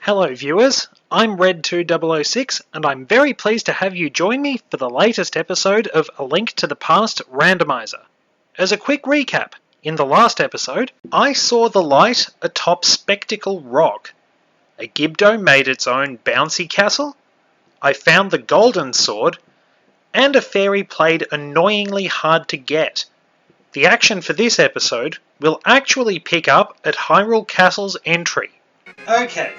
Hello viewers, I'm Red2006 and I'm very pleased to have you join me for the latest episode of A Link to the Past Randomizer. As a quick recap, in the last episode, I saw the light atop Spectacle Rock. A Gibdo made its own bouncy castle, I found the golden sword, and a fairy played annoyingly hard to get. The action for this episode will actually pick up at Hyrule Castle's entry. Okay,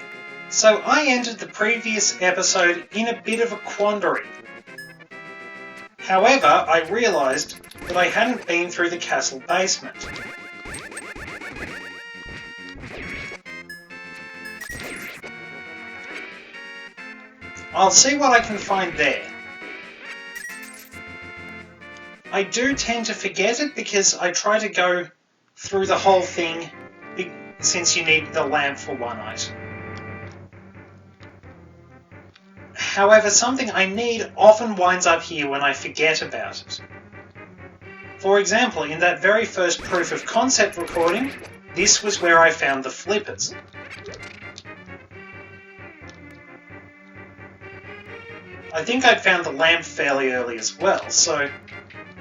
so I entered the previous episode in a bit of a quandary. However, I realised that I hadn't been through the castle basement. I'll see what I can find there. I do tend to forget it because I try to go through the whole thing since you need the lamp for one item. However, something I need often winds up here when I forget about it. For example, in that very first proof of concept recording, this was where I found the flippers. I think I'd found the lamp fairly early as well, so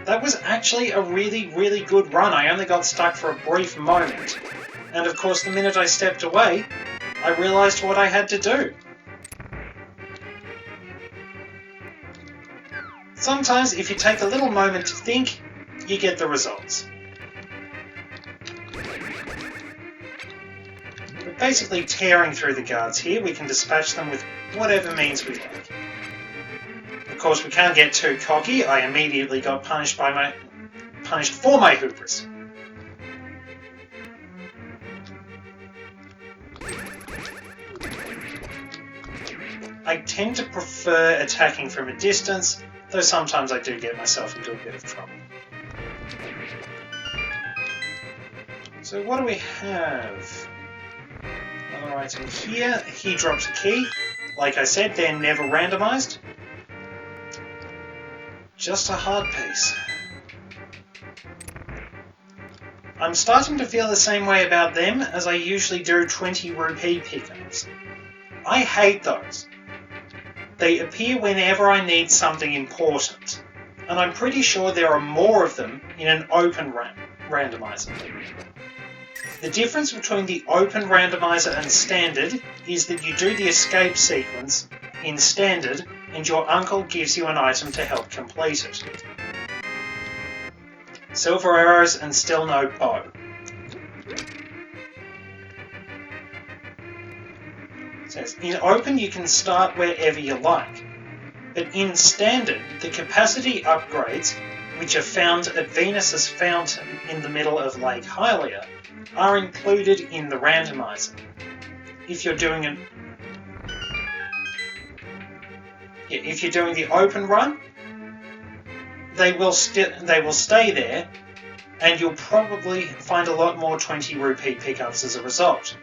that was actually a really good run. I only got stuck for a brief moment, and of course the minute I stepped away, I realised what I had to do. Sometimes if you take a little moment to think, you get the results. We're basically tearing through the guards here. We can dispatch them with whatever means we like. Of course, we can't get too cocky. I immediately got punished for my hubris. I tend to prefer attacking from a distance, though sometimes I do get myself into a bit of trouble. So what do we have? Another item here. He drops a key. Like I said, they're never randomised. Just a hard piece. I'm starting to feel the same way about them as I usually do 20 rupee pickups. I hate those. They appear whenever I need something important, and I'm pretty sure there are more of them in an open randomizer. The difference between the open randomizer and standard is that you do the escape sequence in standard and your uncle gives you an item to help complete it. Silver arrows and still no bow. It says, in open you can start wherever you like, but in standard the capacity upgrades, which are found at Venus's fountain in the middle of Lake Hylia, are included in the randomizer. If you're doing the open run, they will stay there, and you'll probably find a lot more 20 rupee pickups as a result.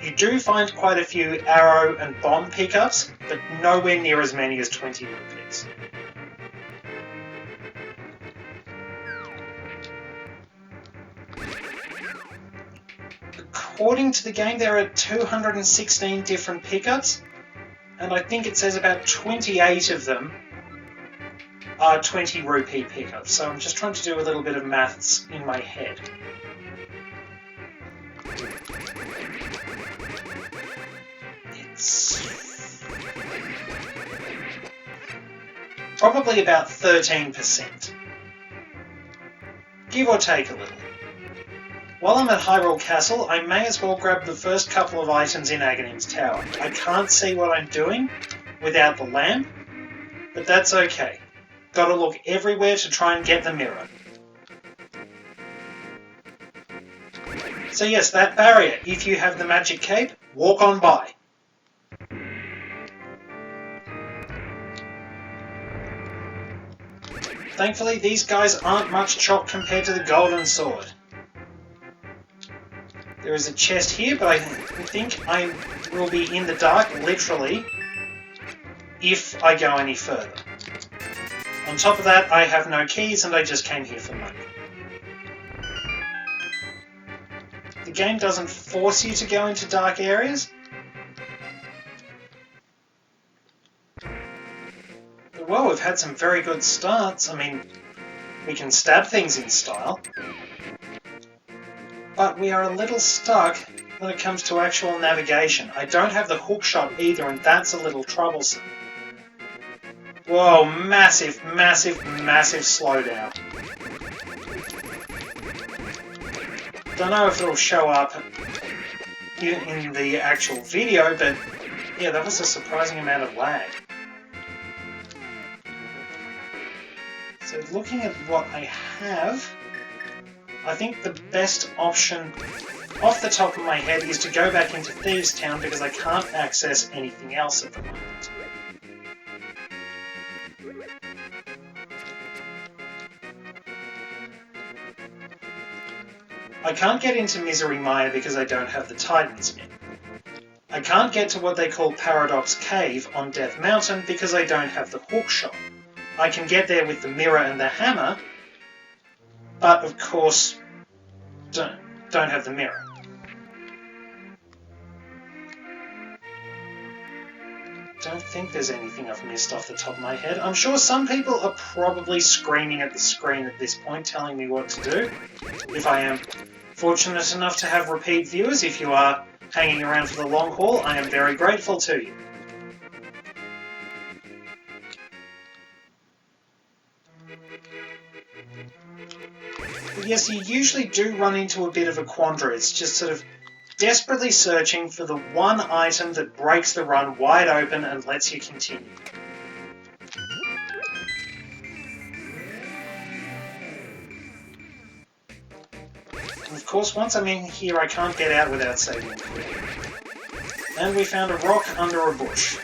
You do find quite a few arrow and bomb pickups, but nowhere near as many as 20 rupees. According to the game, there are 216 different pickups, and I think it says about 28 of them are 20 rupee pickups, so I'm just trying to do a little bit of maths in my head. It's probably about 13%, give or take a little. While I'm at Hyrule Castle, I may as well grab the first couple of items in Aghanim's Tower. I can't see what I'm doing without the lamp, but that's okay. Gotta look everywhere to try and get the mirror. So yes, that barrier, if you have the magic cape, walk on by. Thankfully, these guys aren't much chop compared to the golden sword. There is a chest here, but I think I will be in the dark, literally, if I go any further. On top of that, I have no keys and I just came here for money. The game doesn't force you to go into dark areas, Well, we've had some very good starts. I mean, we can stab things in style. But we are a little stuck when it comes to actual navigation. I don't have the hook shot either, and that's a little troublesome. Whoa, massive, massive, massive slowdown. Don't know if it'll show up in the actual video, but yeah, that was a surprising amount of lag. So looking at what I have, I think the best option off the top of my head is to go back into Thieves Town because I can't access anything else at the moment. I can't get into Misery Mire because I don't have the Titansmith. I can't get to what they call Paradox Cave on Death Mountain because I don't have the hookshot. I can get there with the mirror and the hammer, but of course don't have the mirror. Don't think there's anything I've missed off the top of my head. I'm sure some people are probably screaming at the screen at this point telling me what to do. If I am fortunate enough to have repeat viewers, if you are hanging around for the long haul, I am very grateful to you. But yes, you usually do run into a bit of a quandary. It's just sort of desperately searching for the one item that breaks the run wide open and lets you continue. And of course, once I'm in here, I can't get out without saving. And we found a rock under a bush.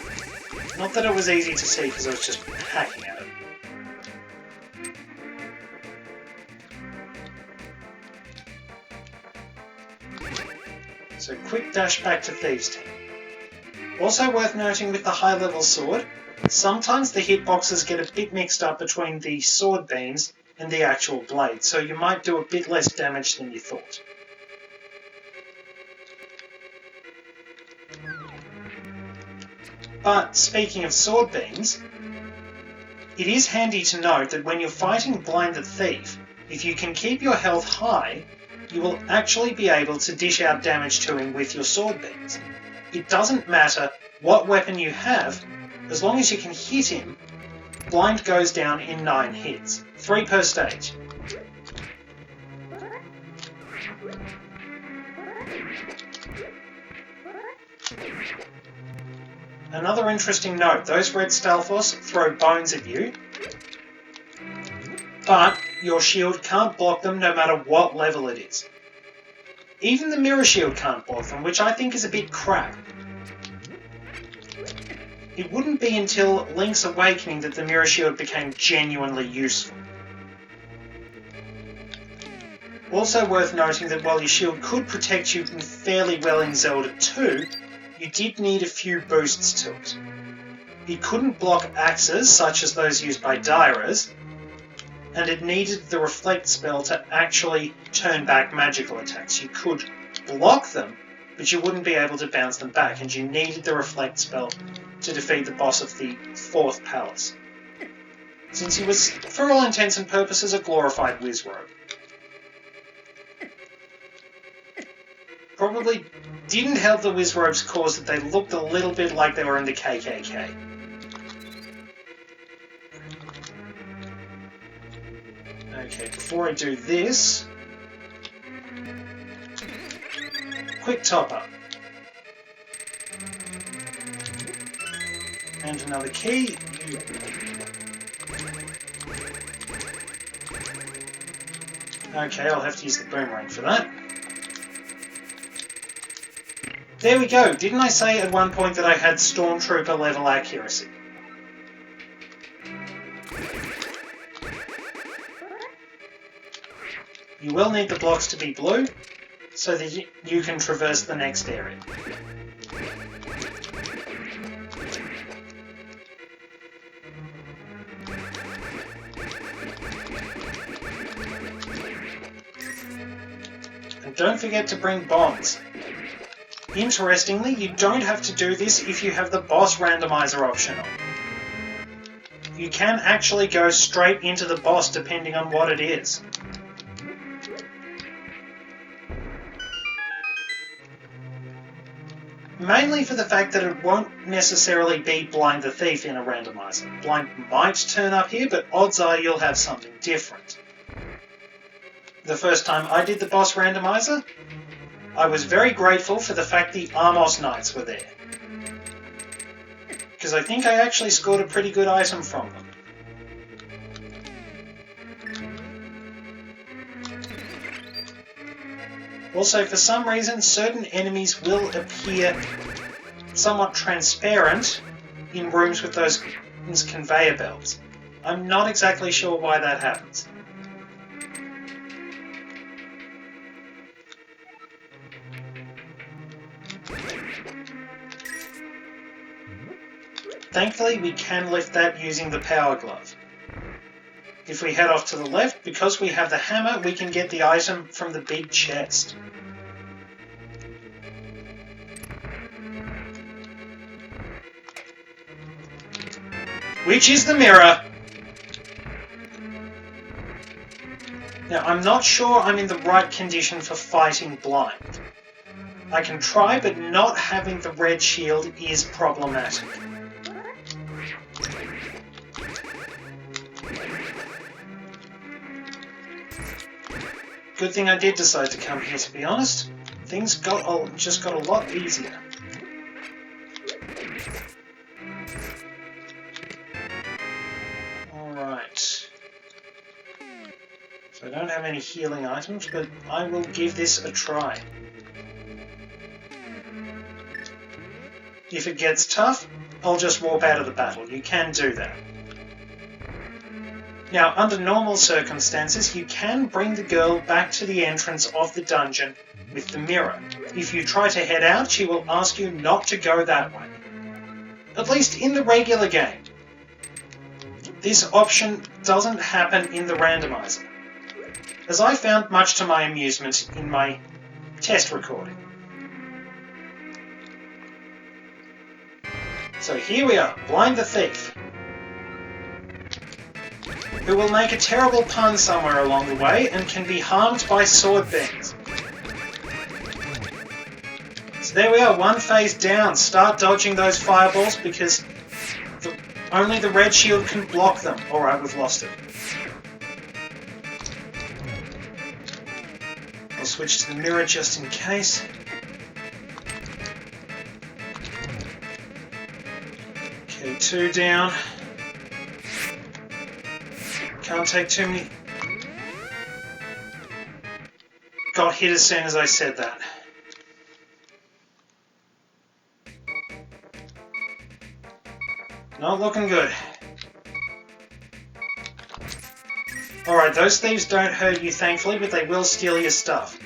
Not that it was easy to see because I was just hacking at it. So quick dash back to Thieves Town. Also worth noting with the high level sword, sometimes the hitboxes get a bit mixed up between the sword beams and the actual blade, so you might do a bit less damage than you thought. But speaking of sword beams, it is handy to note that when you're fighting Blind the Thief, if you can keep your health high, you will actually be able to dish out damage to him with your sword beams. It doesn't matter what weapon you have, as long as you can hit him, Blind goes down in 9 hits, 3 per stage. Another interesting note, those red Stalfos throw bones at you, but your shield can't block them no matter what level it is. Even the mirror shield can't block them, which I think is a bit crap. It wouldn't be until Link's Awakening that the mirror shield became genuinely useful. Also worth noting that while your shield could protect you fairly well in Zelda 2, you did need a few boosts to it. It couldn't block axes, such as those used by Dairas, and it needed the Reflect spell to actually turn back magical attacks. You could block them, but you wouldn't be able to bounce them back, and you needed the Reflect spell to defeat the boss of the 4th palace, since he was, for all intents and purposes, a glorified Wizrobe. Probably didn't help the Wizrobe's cause that they looked a little bit like they were in the KKK. Okay, before I do this, quick top up. And another key. Okay, I'll have to use the boomerang for that. There we go. Didn't I say at one point that I had Stormtrooper level accuracy? You will need the blocks to be blue, so that you can traverse the next area. And don't forget to bring bombs. Interestingly, you don't have to do this if you have the boss randomizer option on. You can actually go straight into the boss depending on what it is. Mainly for the fact that it won't necessarily be Blind the Thief in a randomizer. Blind might turn up here, but odds are you'll have something different. The first time I did the boss randomizer, I was very grateful for the fact the Amos Knights were there. Because I think I actually scored a pretty good item from them. Also, for some reason, certain enemies will appear somewhat transparent in rooms with those conveyor belts. I'm not exactly sure why that happens. Thankfully, we can lift that using the power glove. If we head off to the left, because we have the hammer, we can get the item from the big chest. Which is the mirror. Now, I'm not sure I'm in the right condition for fighting blind. I can try, but not having the red shield is problematic. Good thing I did decide to come here, to be honest. Things just got a lot easier. Alright. So I don't have any healing items, but I will give this a try. If it gets tough, I'll just warp out of the battle. You can do that. Now, under normal circumstances, you can bring the girl back to the entrance of the dungeon with the mirror. If you try to head out, she will ask you not to go that way. At least in the regular game. This option doesn't happen in the randomizer, as I found much to my amusement in my test recording. So here we are, Blind the Thief, who will make a terrible pun somewhere along the way and can be harmed by sword beams. So there we are, one phase down. Start dodging those fireballs because only the red shield can block them. Alright, we've lost it. I'll switch to the mirror just in case. Okay, 2 down. Can't take too many. Got hit as soon as I said that. Not looking good. Alright, those thieves don't hurt you thankfully, but they will steal your stuff.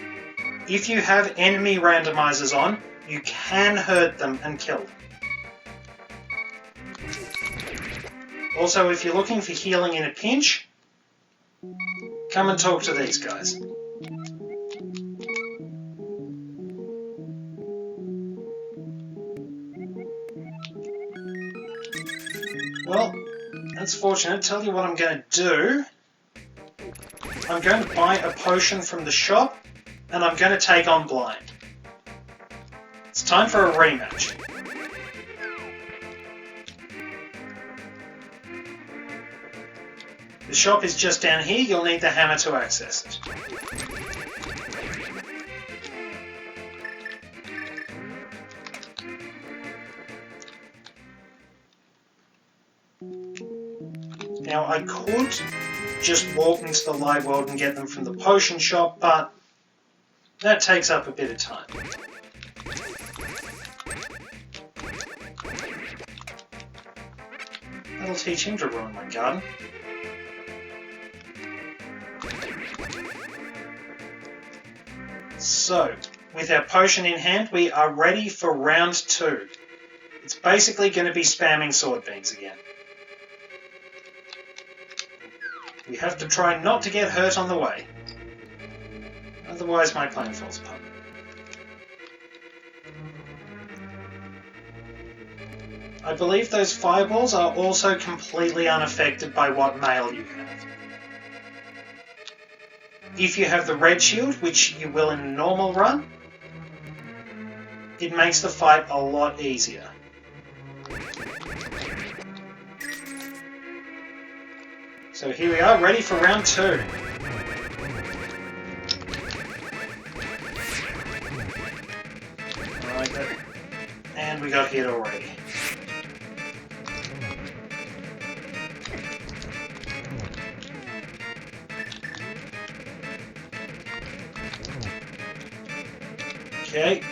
If you have enemy randomizers on, you can hurt them and kill them. Also, if you're looking for healing in a pinch, come and talk to these guys. Well, that's fortunate. Tell you what I'm going to do. I'm going to buy a potion from the shop, and I'm going to take on Blind. It's time for a rematch. The shop is just down here. You'll need the hammer to access it. Now, I could just walk into the live world and get them from the potion shop, but that takes up a bit of time. That'll teach him to ruin my garden. So, with our potion in hand, we are ready for round 2. It's basically going to be spamming sword beams again. We have to try not to get hurt on the way. Otherwise my plan falls apart. I believe those fireballs are also completely unaffected by what mail you have. If you have the red shield, which you will in a normal run, it makes the fight a lot easier. So here we are, ready for round 2. Alright, and we got hit already. Okay,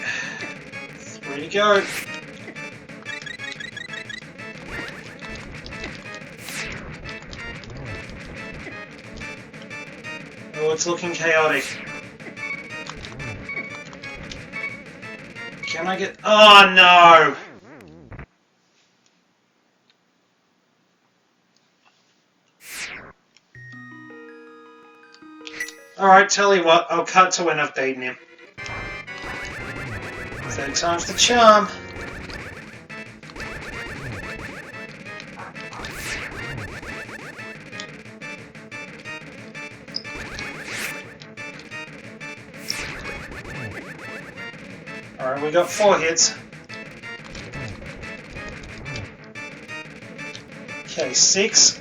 3 to go. Oh, it's looking chaotic. Can I get... Oh, no! Alright, tell you what, I'll cut to when I've beaten him. Third time's the charm. Alright, we got 4 hits. Okay, 6.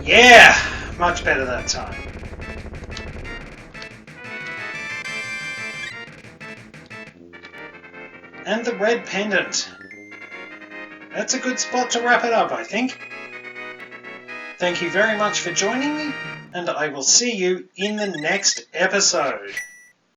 Yeah! Much better that time. And the red pendant. That's a good spot to wrap it up, I think. Thank you very much for joining me, and I will see you in the next episode.